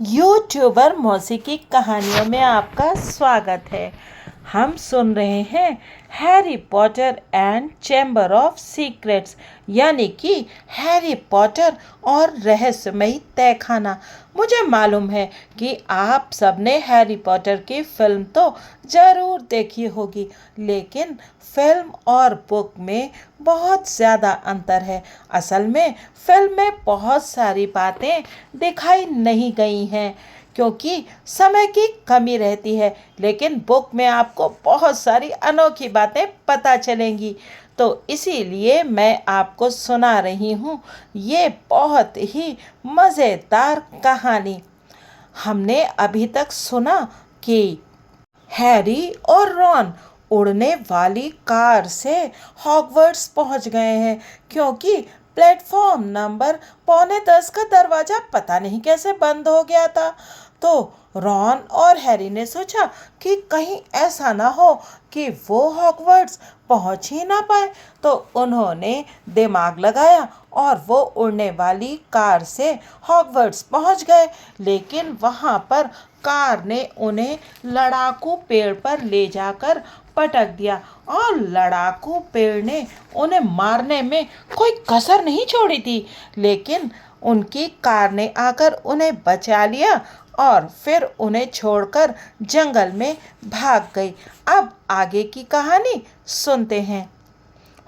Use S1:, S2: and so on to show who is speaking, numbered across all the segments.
S1: YouTuber मौसी की कहानियों में आपका स्वागत है। हम सुन रहे हैं Harry Potter and chamber of secrets, यानी कि हैरी पॉटर और रहस्यमयी तहखाना। मुझे मालूम है कि आप सबने हैरी पॉटर की फिल्म तो ज़रूर देखी होगी, लेकिन फिल्म और बुक में बहुत ज़्यादा अंतर है। असल में फिल्म में बहुत सारी बातें दिखाई नहीं गई हैं क्योंकि समय की कमी रहती है, लेकिन बुक में आपको बहुत सारी अनोखी बातें पता चलेंगी। तो इसीलिए मैं आपको सुना रही हूँ ये बहुत ही मज़ेदार कहानी। हमने अभी तक सुना कि हैरी और रॉन उड़ने वाली कार से हॉगवर्ट्स पहुंच गए हैं, क्योंकि प्लेटफॉर्म नंबर 9:45 का दरवाज़ा पता नहीं कैसे बंद हो गया था। तो रॉन और हैरी ने सोचा कि कहीं ऐसा ना हो कि वो हॉगवर्ट्स पहुंच ही ना पाए। तो उन्होंने दिमाग लगाया और वो उड़ने वाली कार से हॉगवर्ट्स पहुंच गए, लेकिन वहां पर कार ने उन्हें लड़ाकू पेड़ पर ले जाकर पटक दिया और लड़ाकू पेड़ ने उन्हें मारने में कोई कसर नहीं छोड़ी थी। लेकिन उनकी कार ने आकर उन्हें बचा लिया और फिर उन्हें छोड़कर जंगल में भाग गई। अब आगे की कहानी सुनते हैं।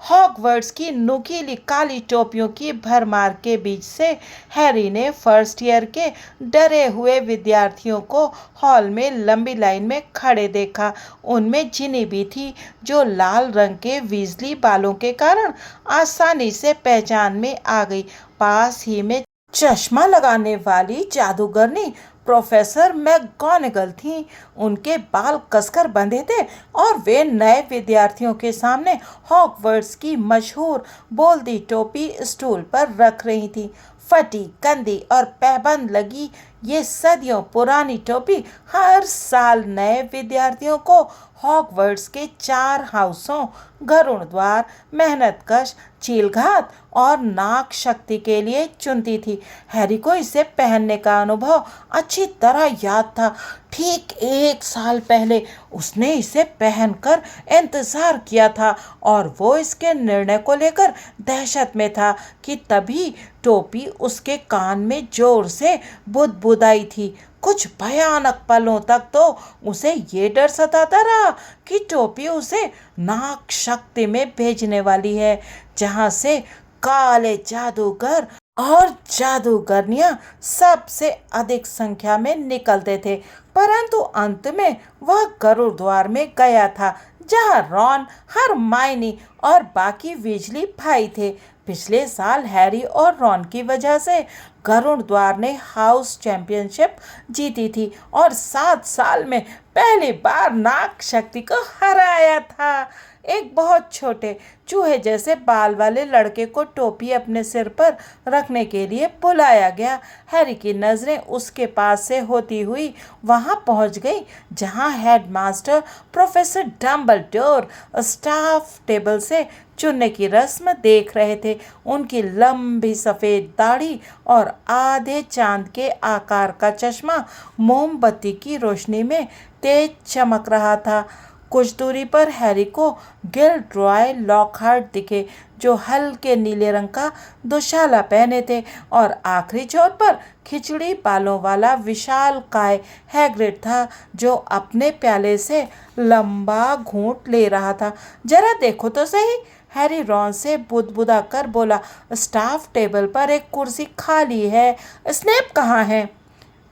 S1: हॉगवर्ट्स की नुकीली काली टोपियों की भरमार के बीच से हैरी ने फर्स्ट ईयर के डरे हुए विद्यार्थियों को हॉल में लंबी लाइन में खड़े देखा। उनमें जिनी भी थी, जो लाल रंग के वीजली बालों के कारण आसानी से पहचान में आ गई। पास ही में चश्मा लगाने वाली जादूगरनी प्रोफेसर मैगोनेगल थी। उनके बाल कसकर बंधे थे और वे नए विद्यार्थियों के सामने हॉगवर्ट्स की मशहूर बोल्दी टोपी स्टूल पर रख रही थी। फटी, गंदी और पैबंद लगी ये सदियों पुरानी टोपी हर साल नए विद्यार्थियों को हॉगवर्ट्स के 4 हाउसों गरुड़ द्वार, मेहनतकश, चीलघात और नाग शक्ति के लिए चुनती थी। हैरी को इसे पहनने का अनुभव अच्छी तरह याद था। ठीक 1 साल पहले उसने इसे पहनकर इंतजार किया था और वो इसके निर्णय को लेकर दहशत में था कि तभी टोपी उसके कान में जोर से बुदबुदाई थी। कुछ भयानक पलों तक तो उसे ये डर सताता रहा कि टोपी उसे नाग शक्ति में भेजने वाली है, जहां से काले जादूगर और जादूगरनियां सबसे अधिक संख्या में निकलते थे। परंतु अंत में वह गरुड़ द्वार में गया था, जहां रॉन, हरमाइनी और बाकी वीजली भाई थे। पिछले साल हैरी और रॉन की वजह से गरुड़ द्वार ने हाउस चैंपियनशिप जीती थी और 7 साल में पहली बार नाग शक्ति को हराया था। एक बहुत छोटे चूहे जैसे बाल वाले लड़के को टोपी अपने सिर पर रखने के लिए बुलाया गया। हैरी की नज़रें उसके पास से होती हुई वहां पहुंच गई जहां headmaster professor Dumbledore staff table से चुनने की रस्म देख रहे थे। उनकी लंबी सफ़ेद दाढ़ी और आधे चांद के आकार का चश्मा मोमबत्ती की रोशनी में तेज चमक रहा था। कुछ दूरी पर हैरी को गिल्डरॉय लॉकहार्ट दिखे, जो हल्के नीले रंग का दुशाला पहने थे, और आखिरी छोर पर खिचड़ी बालों वाला विशालकाय हैग्रिड था, जो अपने प्याले से लंबा घूंट ले रहा था। जरा देखो तो सही, हैरी रॉन से बुदबुदा कर बोला। स्टाफ टेबल पर एक कुर्सी खाली है। स्नेप कहाँ है?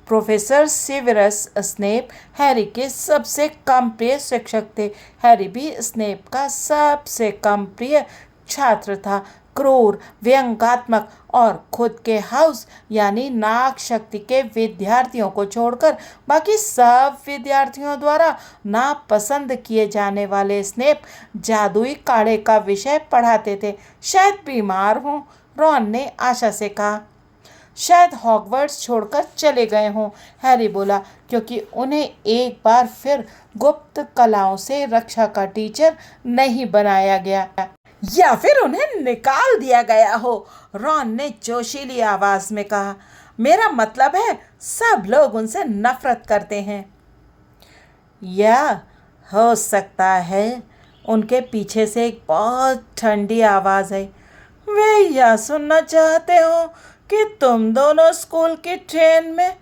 S1: प्रोफेसर सेवेरस स्नेप हैरी के सबसे कम प्रिय शिक्षक थे। हैरी भी स्नेप का सबसे कम प्रिय छात्र था। क्रूर, व्यंग्यात्मक और खुद के हाउस यानी नाग शक्ति के विद्यार्थियों को छोड़कर बाकी सब विद्यार्थियों द्वारा नापसंद किए जाने वाले स्नेप जादुई काढ़े का विषय पढ़ाते थे। शायद बीमार हों, रॉन ने आशा से कहा। शायद हॉगवर्ट्स छोड़कर चले गए हों, हैरी बोला, क्योंकि उन्हें एक बार फिर गुप्त कलाओं से रक्षा का टीचर नहीं बनाया गया, या फिर उन्हें निकाल दिया गया हो, रॉन ने जोशीली आवाज में कहा। मेरा मतलब है सब लोग उनसे नफरत करते हैं। या हो सकता है उनके पीछे से एक बहुत ठंडी आवाज़ आई, वे यह सुनना चाहते हो कि तुम दोनों स्कूल की ट्रेन में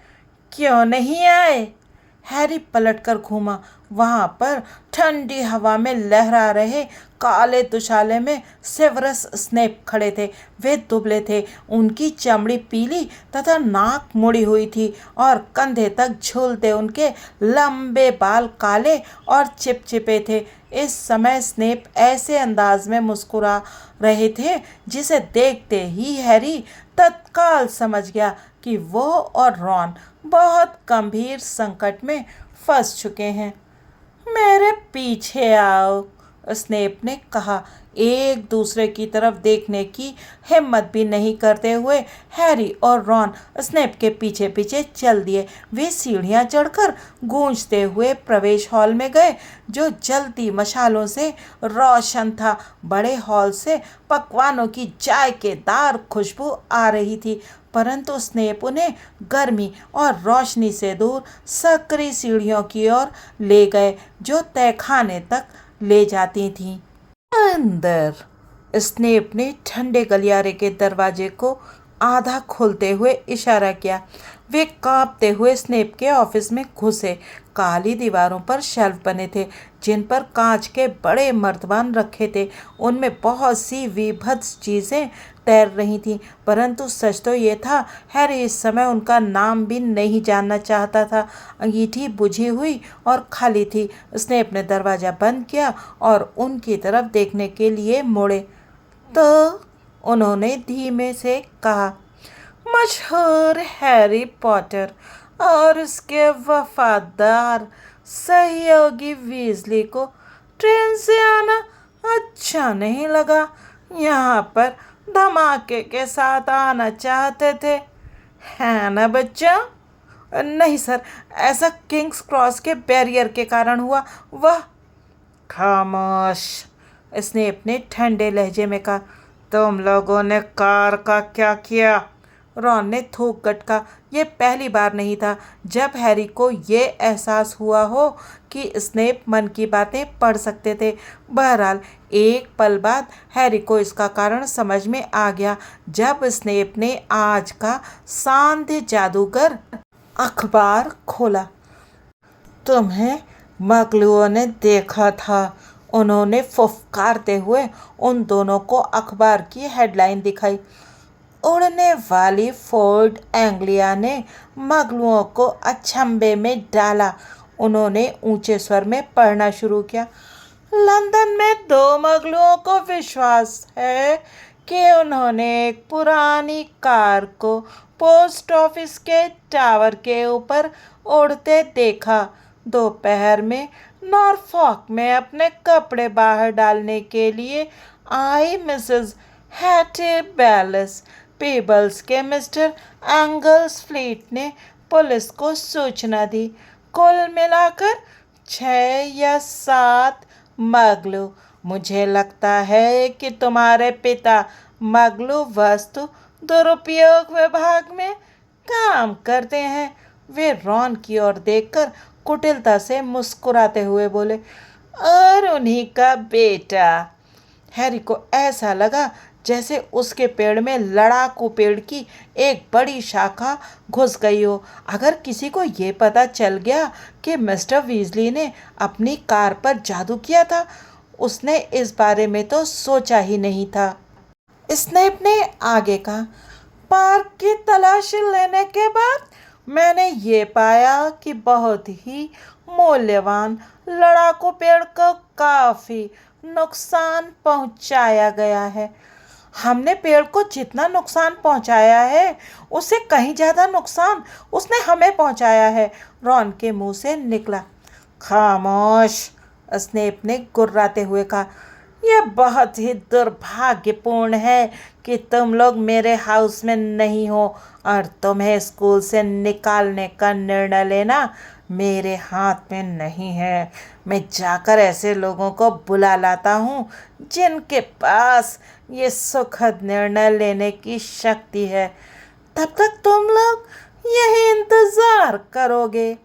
S1: क्यों नहीं आए। हैरी पलटकर घूमा। वहां पर ठंडी हवा में लहरा रहे काले दुशाले में सेवरस स्नेप खड़े थे। वे दुबले थे, उनकी चमड़ी पीली तथा नाक मुड़ी हुई थी और कंधे तक झूलते उनके लंबे बाल काले और चिपचिपे थे। इस समय स्नेप ऐसे अंदाज में मुस्कुरा रहे थे जिसे देखते ही हैरी तत्काल समझ गया कि वो और रॉन बहुत गंभीर संकट में फंस चुके हैं। मेरे पीछे आओ, स्नेप ने कहा। एक दूसरे की तरफ देखने की हिम्मत भी नहीं करते हुए हैरी और रॉन स्नेप के पीछे पीछे चल दिए। वे सीढ़ियां चढ़कर गूंजते हुए प्रवेश हॉल में गए, जो जलती मशालों से रोशन था। बड़े हॉल से पकवानों की जायकेदार खुशबू आ रही थी, परंतु स्नेप उन्हें गर्मी और रोशनी से दूर सकरी सीढ़ियों की ओर ले गए, जो तहखाने तक ले जाती थीं। अंदर, स्नेप ने ठंडे गलियारे के दरवाजे को आधा खोलते हुए इशारा किया। वे कांपते हुए स्नेप के ऑफिस में घुसे। काली दीवारों पर शेल्फ बने थे जिन पर कांच के बड़े मर्तबान रखे थे। उनमें बहुत सी विभत्स चीज़ें तैर रही थीं, परंतु सच तो ये था हैरी इस समय उनका नाम भी नहीं जानना चाहता था। अंगीठी बुझी हुई और खाली थी। स्नेप ने दरवाज़ा बंद किया और उनकी तरफ देखने के लिए मुड़े तो उन्होंने धीमे से कहा, मशहूर हैरी पॉटर और उसके वफादार सहयोगी वीजली को ट्रेन से आना अच्छा नहीं लगा। यहाँ पर धमाके के साथ आना चाहते थे, है ना बच्चा? नहीं सर, ऐसा किंग्स क्रॉस के बैरियर के कारण हुआ। वह खामोश, स्नेप ने ठंडे लहजे में कहा। तुम लोगों ने कार का क्या किया? रॉन ने थूक गटका। ये पहली बार नहीं था जब हैरी को ये एहसास हुआ हो कि स्नेप मन की बातें पढ़ सकते थे। बहरहाल एक पल बाद हैरी को इसका कारण समझ में आ गया, जब स्नेप ने आज का सांध्य जादूगर अखबार खोला। तुम्हें मगलुओं ने देखा था, उन्होंने फुफकारते हुए उन दोनों को अखबार की हेडलाइन दिखाई। उड़ने वाली फोर्ड एंग्लिया ने मगलुओं को अचंभे में डाला। उन्होंने ऊंचे स्वर में पढ़ना शुरू किया। लंदन में 2 मगलुओं को विश्वास है कि उन्होंने एक पुरानी कार को पोस्ट ऑफिस के टावर के ऊपर उड़ते देखा। दोपहर में नॉरफॉक में अपने कपड़े बाहर डालने के लिए आई मिसेस हैटी बेलिस पीबल्स के मिस्टर एंगल्स फ्लीट ने पुलिस को सूचना दी। कुल मिलाकर 6 या 7 मगलू। मुझे लगता है कि तुम्हारे पिता मगलू वस्तु दुरुपयोग विभाग में काम करते हैं। वे रॉन की ओर देखकर कुटिलता से मुस्कुराते हुए बोले, और उन्हीं का बेटा। हैरी को ऐसा लगा जैसे उसके पेड़ में लड़ाकू पेड़ की एक बड़ी शाखा घुस गई हो। अगर किसी को ये पता चल गया कि मिस्टर वीजली ने अपनी कार पर जादू किया था, उसने इस बारे में तो सोचा ही नहीं था। स्नेप ने आगे कहा, पार्क की तलाशी लेने के बाद मैंने ये पाया कि बहुत ही मूल्यवान लड़ाकू पेड़ को काफ़ी नुकसान पहुंचाया गया है। हमने पेड़ को जितना नुकसान पहुंचाया है उससे कहीं ज़्यादा नुकसान उसने हमें पहुंचाया है, रॉन के मुंह से निकला। खामोश, स्नेप ने गुर्राते हुए कहा। यह बहुत ही दुर्भाग्यपूर्ण है कि तुम लोग मेरे हाउस में नहीं हो और तुम्हें स्कूल से निकालने का निर्णय लेना मेरे हाथ में नहीं है। मैं जाकर ऐसे लोगों को बुला लाता हूँ जिनके पास ये सुखद निर्णय लेने की शक्ति है। तब तक तुम लोग यही इंतज़ार करोगे।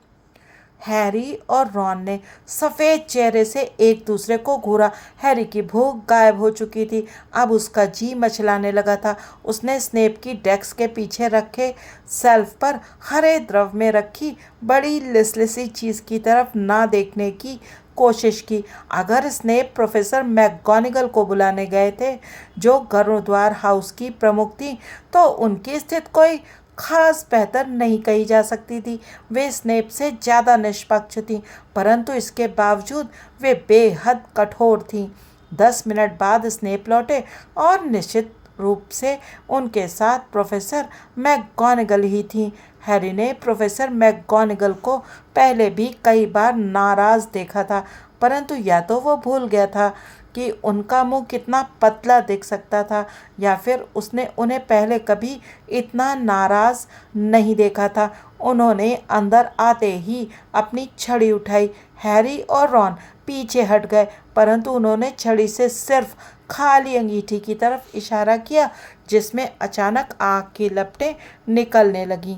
S1: हैरी और रॉन ने सफ़ेद चेहरे से एक दूसरे को घूरा। हैरी की भूख गायब हो चुकी थी, अब उसका जी मचलाने लगा था। उसने स्नेप की डेस्क के पीछे रखे शेल्फ पर हरे द्रव में रखी बड़ी लिसलिसी चीज़ की तरफ ना देखने की कोशिश की। अगर स्नेप प्रोफेसर मैकगोनागल को बुलाने गए थे, जो गुरुद्वार हाउस की प्रमुख थी, तो उनकी स्थिति कोई खास बेहतर नहीं कही जा सकती थी। वे स्नेप से ज़्यादा निष्पक्ष थीं, परंतु इसके बावजूद वे बेहद कठोर थीं। 10 मिनट बाद स्नेप लौटे और निश्चित रूप से उनके साथ प्रोफेसर मैकगोनागल ही थी। हैरी ने प्रोफेसर मैकगोनागल को पहले भी कई बार नाराज़ देखा था, परंतु या तो वो भूल गया था कि उनका मुंह कितना पतला दिख सकता था, या फिर उसने उन्हें पहले कभी इतना नाराज़ नहीं देखा था। उन्होंने अंदर आते ही अपनी छड़ी उठाई। हैरी और रॉन पीछे हट गए, परंतु उन्होंने छड़ी से सिर्फ खाली अंगीठी की तरफ इशारा किया, जिसमें अचानक आग की लपटें निकलने लगीं।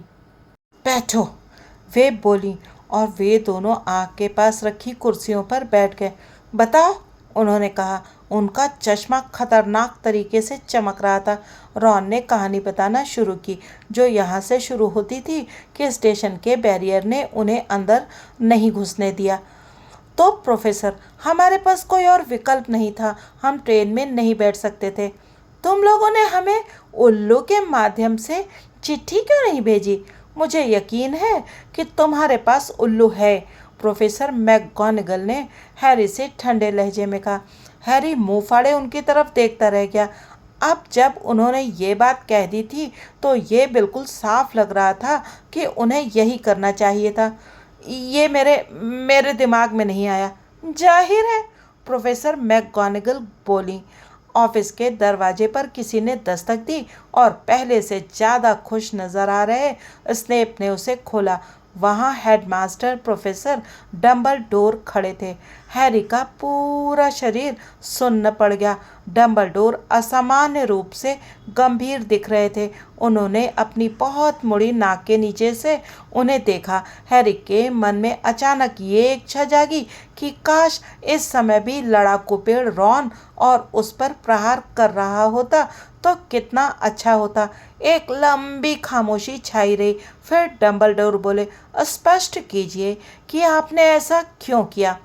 S1: बैठो, वे बोली, और वे दोनों आग के पास रखी कुर्सियों पर बैठ गए। बताओ, उन्होंने कहा। उनका चश्मा खतरनाक तरीके से चमक रहा था। रॉन ने कहानी बताना शुरू की, जो यहाँ से शुरू होती थी कि स्टेशन के बैरियर ने उन्हें अंदर नहीं घुसने दिया। तो प्रोफेसर, हमारे पास कोई और विकल्प नहीं था, हम ट्रेन में नहीं बैठ सकते थे। तुम लोगों ने हमें उल्लू के माध्यम से चिट्ठी क्यों नहीं भेजी? मुझे यकीन है कि तुम्हारे पास उल्लू है, प्रोफेसर मैकगोनागल ने हैरी से ठंडे लहजे में कहा। हैरी मुंह फाड़े उनकी तरफ देखता रह गया। अब जब उन्होंने ये बात कह दी थी, तो ये बिल्कुल साफ लग रहा था कि उन्हें यही करना चाहिए था। ये मेरे दिमाग में नहीं आया। जाहिर है, प्रोफेसर मैकगोनागल बोली। ऑफिस के दरवाजे पर किसी ने दस्तक दी और पहले से ज़्यादा खुश नज़र आ रहे स्नेप ने उसे खोला। वहाँ हेडमास्टर प्रोफेसर डम्बलडोर खड़े थे। हैरी का पूरा शरीर सुन्न पड़ गया। डम्बलडोर असामान्य रूप से गंभीर दिख रहे थे। उन्होंने अपनी बहुत मुड़ी नाक के नीचे से उन्हें देखा। हैरी के मन में अचानक ये इच्छा जागी कि काश इस समय भी लड़ाकू पेड़ रॉन और उस पर प्रहार कर रहा होता तो कितना अच्छा होता। एक लंबी खामोशी छाई रही। फिर डम्बलडोर बोले, स्पष्ट कीजिए कि आपने ऐसा क्यों किया।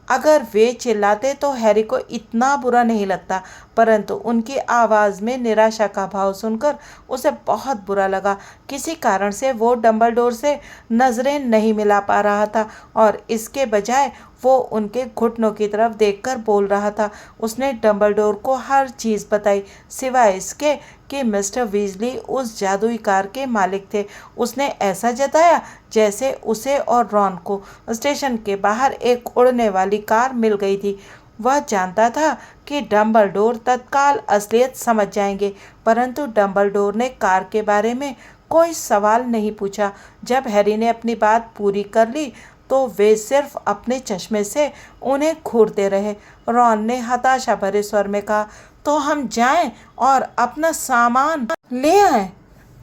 S1: अगर वे चिल्लाते तो हैरी को इतना बुरा नहीं लगता, परंतु उनकी आवाज़ में निराशा का भाव सुनकर उसे बहुत बुरा लगा। किसी कारण से वो डम्बलडोर से नज़रें नहीं मिला पा रहा था और इसके बजाय वो उनके घुटनों की तरफ देखकर बोल रहा था। उसने डम्बलडोर को हर चीज़ बताई, सिवाय इसके कि मिस्टर वीजली उस जादुई कार के मालिक थे। उसने ऐसा जताया जैसे उसे और रॉन को स्टेशन के बाहर एक उड़ने वाली कार मिल गई थी। वह जानता था कि डम्बलडोर तत्काल असलियत समझ जाएंगे, परंतु डम्बलडोर ने कार के बारे में कोई सवाल नहीं पूछा। जब हैरी ने अपनी बात पूरी कर ली तो वे सिर्फ अपने चश्मे से उन्हें घूरते रहे। रॉन ने हताशा भरे स्वर में कहा, तो हम जाएं और अपना सामान ले आएं।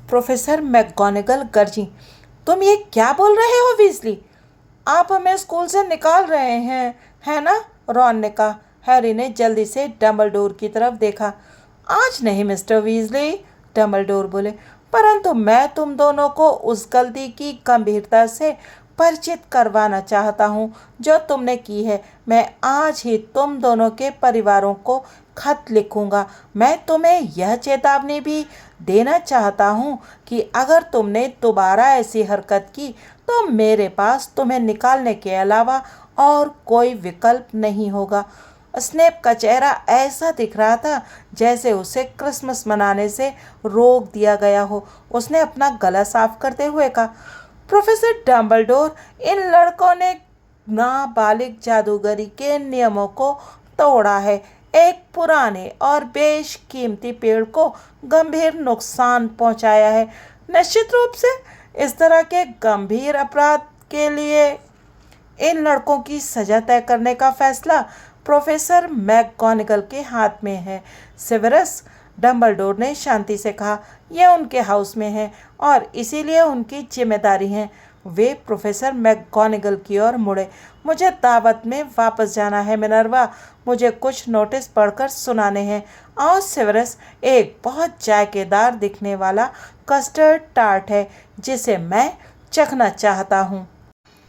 S1: प्रोफेसर मैकगोनागल गरजी, तुम ये क्या बोल रहे हो वीजली? आप हमें स्कूल से निकाल रहे हैं, है ना? रॉन ने कहा। हैरी ने जल्दी से डम्बलडोर की तरफ देखा। आज नहीं मिस्टर वीजली, डम्बलडोर बोले, परंतु मैं तुम दोनों को उस गलती की गंभीरता से परिचित करवाना चाहता हूँ जो तुमने की है। मैं आज ही तुम दोनों के परिवारों को खत लिखूंगा। मैं तुम्हें यह चेतावनी भी देना चाहता हूँ कि अगर तुमने दोबारा ऐसी हरकत की तो मेरे पास तुम्हें निकालने के अलावा और कोई विकल्प नहीं होगा। स्नेप का चेहरा ऐसा दिख रहा था जैसे उसे क्रिसमस मनाने से रोक दिया गया हो। उसने अपना गला साफ करते हुए कहा, प्रोफेसर डम्बलडोर, इन लड़कों ने नाबालिग जादूगरी के नियमों को तोड़ा है। एक पुराने और बेशकीमती पेड़ को गंभीर नुकसान पहुंचाया है। निश्चित रूप से इस तरह के गंभीर अपराध के लिए इन लड़कों की सजा तय करने का फैसला प्रोफेसर मैकगोनागल के हाथ में है। सेवेरस, डम्बलडोर ने शांति से कहा। यह उनके हाउस में है और इसीलिए उनकी जिम्मेदारी है। वे प्रोफेसर मैकगोनागल की ओर मुड़े। मुझे दावत में वापस जाना है मिनर्वा। मुझे कुछ नोटिस पढ़कर सुनाने हैं। आओ सेवेरस, एक बहुत जायकेदार दिखने वाला कस्टर्ड टार्ट है जिसे मैं चखना चाहता हूँ।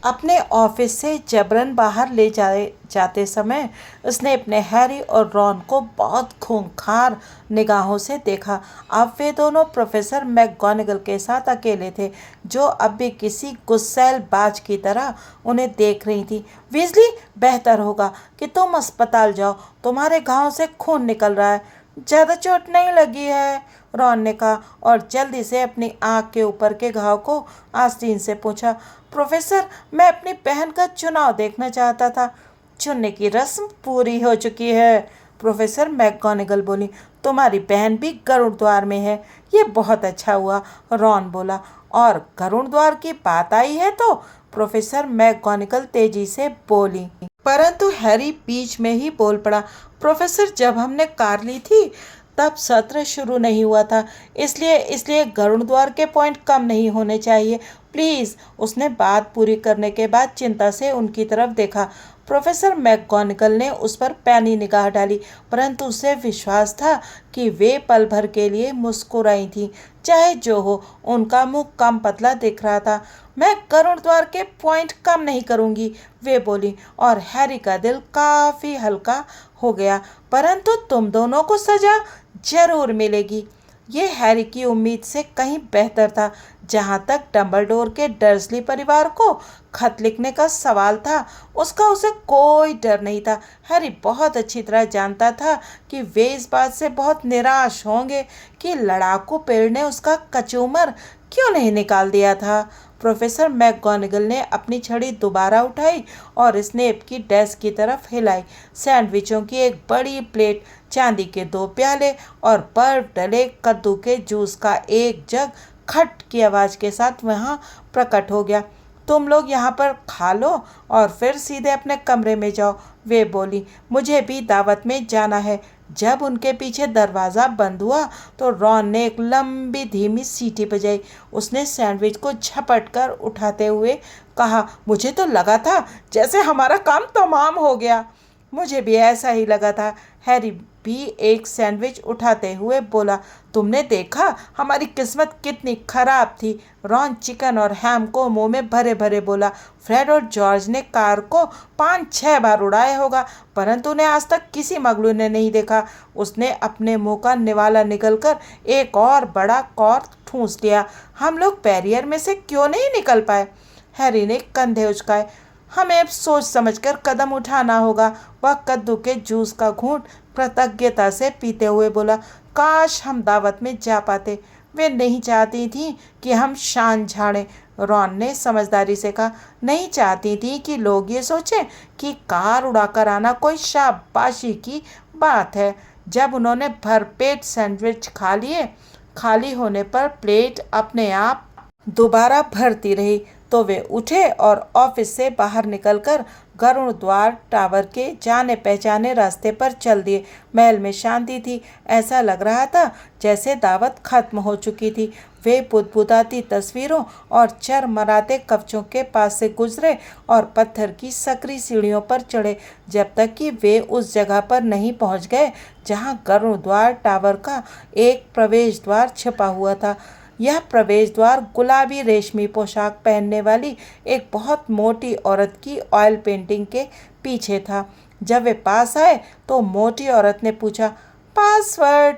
S1: अपने ऑफिस से जबरन बाहर ले जाते समय उसने अपने हैरी और रॉन को बहुत खूंखार निगाहों से देखा। अब वे दोनों प्रोफेसर मैकगोनागल के साथ अकेले थे, जो अब भी किसी गुस्सैल बाज की तरह उन्हें देख रही थी। वीजली, बेहतर होगा कि तुम अस्पताल जाओ। तुम्हारे घाव से खून निकल रहा है। ज़्यादा चोट नहीं लगी है? रॉन ने कहा और जल्दी से अपनी आँख के ऊपर के घाव को आस्तीन से पूछा। प्रोफेसर, मैं अपनी बहन का चुनाव देखना चाहता था। चुनने की रस्म पूरी हो चुकी है, प्रोफेसर मैकगोनागल बोली। तुम्हारी बहन भी गरुड़ द्वार में है। ये बहुत अच्छा हुआ, रॉन बोला। और गरुड़ द्वार की बात आई है तो प्रोफेसर मैकगोनागल तेजी से बोली। परंतु हैरी बीच में ही बोल पड़ा। प्रोफेसर, जब हमने कार ली थी तब सत्र शुरू नहीं हुआ था, इसलिए गरुड़ द्वार के पॉइंट कम नहीं होने चाहिए। प्लीज़। उसने बात पूरी करने के बाद चिंता से उनकी तरफ देखा। प्रोफेसर मैकगोनागल ने उस पर पैनी निगाह डाली, परंतु उसे विश्वास था कि वे पल भर के लिए मुस्कुराई थीं। चाहे जो हो, उनका मुंह कम पतला दिख रहा था। मैं गरुड़ द्वार के पॉइंट कम नहीं करूंगी, वे बोली, और हैरी का दिल काफ़ी हल्का हो गया। परंतु तुम दोनों को सजा जरूर मिलेगी। ये हैरी की उम्मीद से कहीं बेहतर था। जहाँ तक डम्बलडोर के डर्सली परिवार को खत लिखने का सवाल था, उसका उसे कोई डर नहीं था। हैरी बहुत अच्छी तरह जानता था कि वे इस बात से बहुत निराश होंगे कि लड़ाकू पेड़ ने उसका कचूमर क्यों नहीं निकाल दिया था। प्रोफेसर मैकगोनागल ने अपनी छड़ी दोबारा उठाई और स्नेप की डेस्क की तरफ हिलाई। सैंडविचों की एक बड़ी प्लेट, चांदी के 2 प्याले और बर्फ डले कद्दू के जूस का एक जग खट की आवाज़ के साथ वहाँ प्रकट हो गया। तुम लोग यहाँ पर खा लो और फिर सीधे अपने कमरे में जाओ, वे बोली। मुझे भी दावत में जाना है। जब उनके पीछे दरवाज़ा बंद हुआ तो रॉन ने एक लंबी धीमी सीटी बजाई। उसने सैंडविच को झपट कर उठाते हुए कहा, मुझे तो लगा था जैसे हमारा काम तमाम हो गया। मुझे भी ऐसा ही लगा था, हैरी भी एक सैंडविच उठाते हुए बोला। तुमने देखा हमारी किस्मत कितनी खराब थी, रॉन चिकन और हैम को मुंह में भरे भरे बोला। फ्रेड और जॉर्ज ने कार को 5-6 बार उड़ाया होगा, परंतु उन्हें आज तक किसी मगलू ने नहीं देखा। उसने अपने मुंह का निवाला निकलकर एक और बड़ा कौर ठूंस लिया। हम लोग बैरियर में से क्यों नहीं निकल पाए? हैरी ने कंधे उचकाए। हमें अब सोच समझकर कदम उठाना होगा, वह कद्दू के जूस का घूंट कृतज्ञता से पीते हुए बोला। काश हम दावत में जा पाते। वे नहीं चाहती थी कि हम शान झाड़ें, रॉन ने समझदारी से कहा। नहीं चाहती थी कि लोग ये सोचें कि कार उड़ाकर आना कोई शाबाशी की बात है। जब उन्होंने भरपेट सैंडविच खा लिए, खाली होने पर प्लेट अपने आप दोबारा भरती रही तो वे उठे और ऑफिस से बाहर निकलकर गरुड़ द्वार टावर के जाने पहचाने रास्ते पर चल दिए। महल में शांति थी। ऐसा लग रहा था जैसे दावत खत्म हो चुकी थी। वे बुदबुदाती तस्वीरों और चरमराते कवचों के पास से गुजरे और पत्थर की सकरी सीढ़ियों पर चढ़े, जब तक कि वे उस जगह पर नहीं पहुंच गए जहां गरुड़ द्वार टावर का एक प्रवेश द्वार छिपा हुआ था। यह प्रवेश द्वार गुलाबी रेशमी पोशाक पहनने वाली एक बहुत मोटी औरत की ऑयल पेंटिंग के पीछे था। जब वे पास आए तो मोटी औरत ने पूछा, पासवर्ड?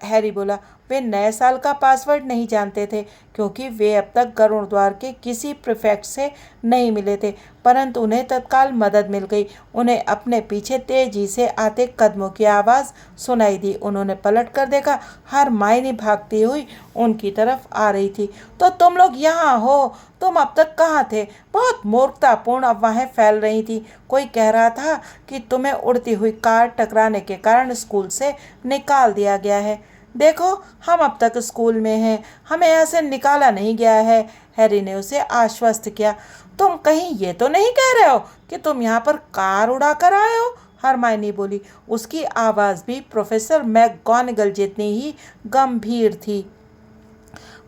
S1: हैरी बोला। वे नए साल का पासवर्ड नहीं जानते थे क्योंकि वे अब तक गरुड़ द्वार के किसी प्रीफेक्ट से नहीं मिले थे, परंतु उन्हें तत्काल मदद मिल गई। उन्हें अपने पीछे तेजी से आते कदमों की आवाज़ सुनाई दी। उन्होंने पलट कर देखा। हरमाइनी भागती हुई उनकी तरफ आ रही थी। तो तुम लोग यहाँ हो? तुम अब तक कहाँ थे? बहुत मूर्खतापूर्ण अफवाहें फैल रही थी। कोई कह रहा था कि तुम्हें उड़ती हुई कार टकराने के कारण स्कूल से निकाल दिया गया है। देखो, हम अब तक स्कूल में हैं, हमें यहाँ से निकाला नहीं गया है, हैरी ने उसे आश्वस्त किया। तुम कहीं ये तो नहीं कह रहे हो कि तुम यहाँ पर कार उड़ा कर आए हो? हरमाइनी बोली। उसकी आवाज़ भी प्रोफेसर मैकगोनागल जितनी ही गंभीर थी।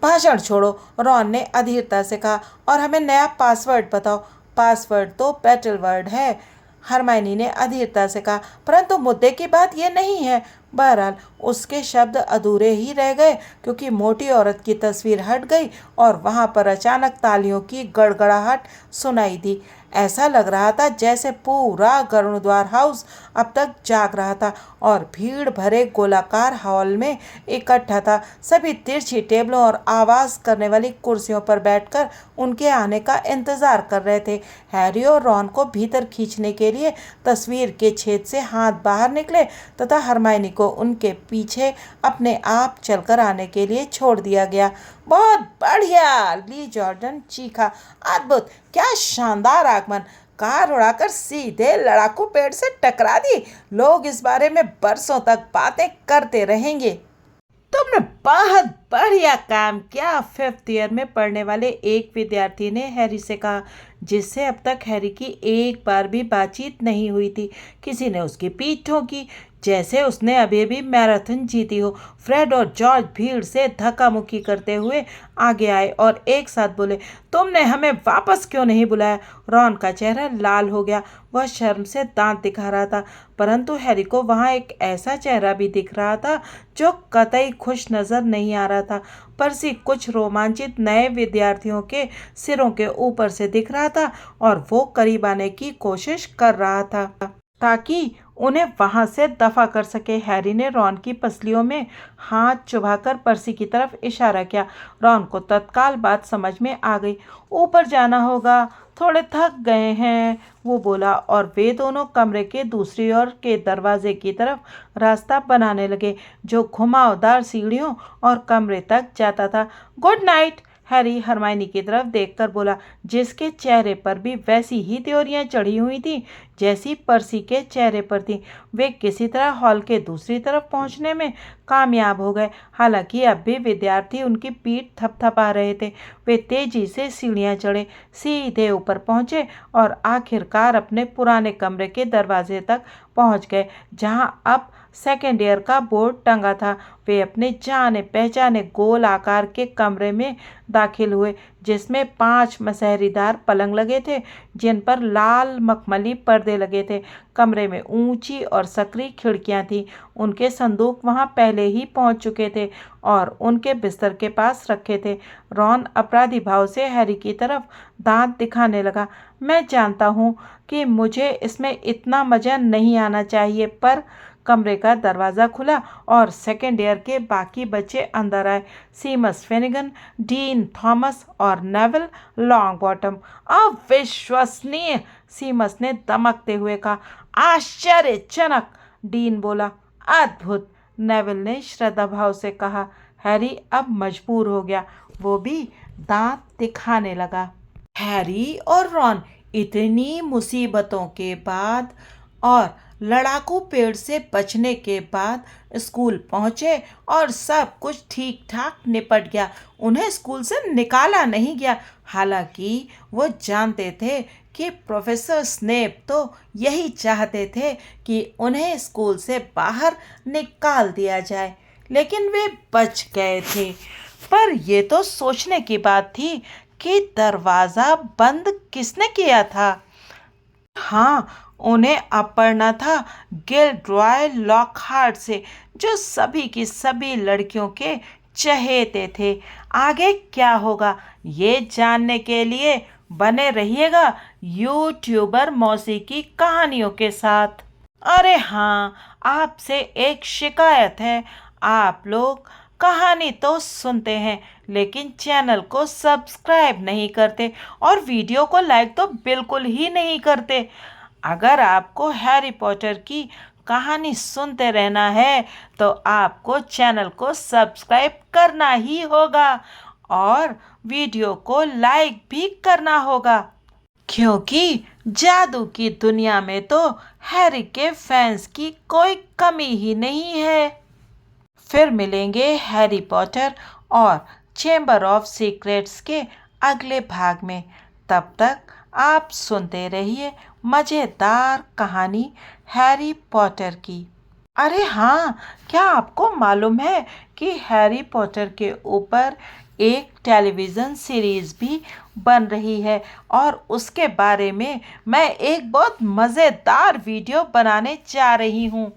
S1: भाषण छोड़ो, रॉन ने अधीरता से कहा, और हमें नया पासवर्ड बताओ। पासवर्ड तो बैटल वर्ड है, हरमाइनी ने अधीरता से कहा, परंतु मुद्दे की बात यह नहीं है। बहरहाल उसके शब्द अधूरे ही रह गए क्योंकि मोटी औरत की तस्वीर हट गई और वहां पर अचानक तालियों की गड़गड़ाहट सुनाई दी। ऐसा लग रहा था जैसे पूरा गरुड़द्वार हाउस अब तक जाग रहा था और भीड़ भरे गोलाकार हॉल में इकट्ठा था। सभी तिरछी टेबलों और आवाज़ करने वाली कुर्सियों पर बैठकर उनके आने का इंतजार कर रहे थे। हैरी और रॉन को भीतर खींचने के लिए तस्वीर के छेद से हाथ बाहर निकले तथा हरमाइनी को उनके पीछे अपने आप चलकर आने के लिए छोड़ दिया गया। बहुत बढ़िया, ली जॉर्डन चीखा। अद्भुत, क्या शानदार आगमन। कार उड़ाकर सीधे लड़ाकू पेड़ से टकरा दी। लोग इस बारे में बरसों तक बातें करते रहेंगे। तुमने बहुत बढ़िया काम किया, 5th ईयर में पढ़ने वाले एक विद्यार्थी ने हैरी से कहा, जिससे अब तक हैरी की एक बार भी बातचीत नहीं हुई थी। किसी ने उसकी पीठ ठोकी जैसे उसने अभी भी मैराथन जीती हो। फ्रेड और जॉर्ज भीड़ से धक्का मुक्की करते हुए आगे आए और एक साथ बोले, तुमने हमें वापस क्यों नहीं बुलाया? रॉन का चेहरा लाल हो गया। वह शर्म से दांत दिखा रहा था, परंतु हैरी को वहां एक ऐसा चेहरा भी दिख रहा था जो कतई खुश नजर नहीं आ रहा था। पर्सी कुछ रोमांचित नए विद्यार्थियों के सिरों के ऊपर से दिख रहा था और वो करीब आने की कोशिश कर रहा था ताकि उन्हें वहां से दफा कर सके। हैरी ने रॉन की पसलियों में हाथ चुभाकर पर्सी की तरफ इशारा किया। रॉन को तत्काल बात समझ में आ गई। ऊपर जाना होगा, थोड़े थक गए हैं, वो बोला, और वे दोनों कमरे के दूसरी ओर के दरवाजे की तरफ रास्ता बनाने लगे जो घुमावदार सीढ़ियों और कमरे तक जाता था। गुड नाइट, हैरी हरमाइनी की तरफ देखकर बोला, जिसके चेहरे पर भी वैसी ही त्योरियां चढ़ी हुई थी जैसी पर्सी के चेहरे पर थी। वे किसी तरह हॉल के दूसरी तरफ पहुंचने में कामयाब हो गए। हालांकि अब भी विद्यार्थी उनकी पीठ थपथपा रहे थे। वे तेजी से सीढ़ियां चढ़े, सीधे ऊपर पहुंचे और आखिरकार अपने पुराने कमरे के दरवाजे तक पहुंच गए जहां अब 2nd ईयर का बोर्ड टंगा था। वे अपने जाने पहचाने गोल आकार के कमरे में दाखिल हुए जिसमें 5 मसहरीदार पलंग लगे थे जिन पर लाल मखमली पर्दे लगे थे। कमरे में ऊंची और सकरी खिड़कियां थीं। उनके संदूक वहां पहले ही पहुंच चुके थे और उनके बिस्तर के पास रखे थे। रॉन अपराधी भाव से हैरी की तरफ दांत दिखाने लगा। मैं जानता हूँ कि मुझे इसमें इतना मजा नहीं आना चाहिए, पर कमरे का दरवाज़ा खुला और 2nd ईयर के बाकी बच्चे अंदर आए। सीमस फिनिगन, डीन थॉमस और नेविल लॉन्गबॉटम। अविश्वसनीय, सीमस ने दमकते हुए कहा। आश्चर्यजनक, डीन बोला। अद्भुत, नेविल ने श्रद्धा भाव से कहा। हैरी अब मजबूर हो गया। वो भी दांत दिखाने लगा। हैरी और रॉन इतनी मुसीबतों के बाद और लड़ाकू पेड़ से बचने के बाद स्कूल पहुंचे और सब कुछ ठीक ठाक निपट गया। उन्हें स्कूल से निकाला नहीं गया। हालांकि वो जानते थे कि प्रोफेसर स्नेप तो यही चाहते थे कि उन्हें स्कूल से बाहर निकाल दिया जाए, लेकिन वे बच गए थे। पर ये तो सोचने की बात थी कि दरवाज़ा बंद किसने किया था। हाँ, उन्हें अब पढ़ना था गिल्डरॉय लॉकहार्ट से, जो सभी की सभी लड़कियों के चहेते थे। आगे क्या होगा ये जानने के लिए बने रहिएगा यूट्यूबर मौसी की कहानियों के साथ। अरे हाँ, आपसे एक शिकायत है। आप लोग कहानी तो सुनते हैं लेकिन चैनल को सब्सक्राइब नहीं करते और वीडियो को लाइक तो बिल्कुल ही नहीं करते। अगर आपको हैरी पॉटर की कहानी सुनते रहना है तो आपको चैनल को सब्सक्राइब करना ही होगा और वीडियो को लाइक भी करना होगा, क्योंकि जादू की दुनिया में तो हैरी के फैंस की कोई कमी ही नहीं है। फिर मिलेंगे हैरी पॉटर और चैम्बर ऑफ सीक्रेट्स के अगले भाग में। तब तक आप सुनते रहिए मज़ेदार कहानी हैरी पॉटर की। अरे हाँ, क्या आपको मालूम है कि हैरी पॉटर के ऊपर एक टेलीविज़न सीरीज़ भी बन रही है और उसके बारे में मैं एक बहुत मज़ेदार वीडियो बनाने जा रही हूँ।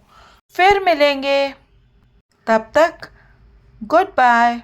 S1: फिर मिलेंगे, तब तक गुड बाय।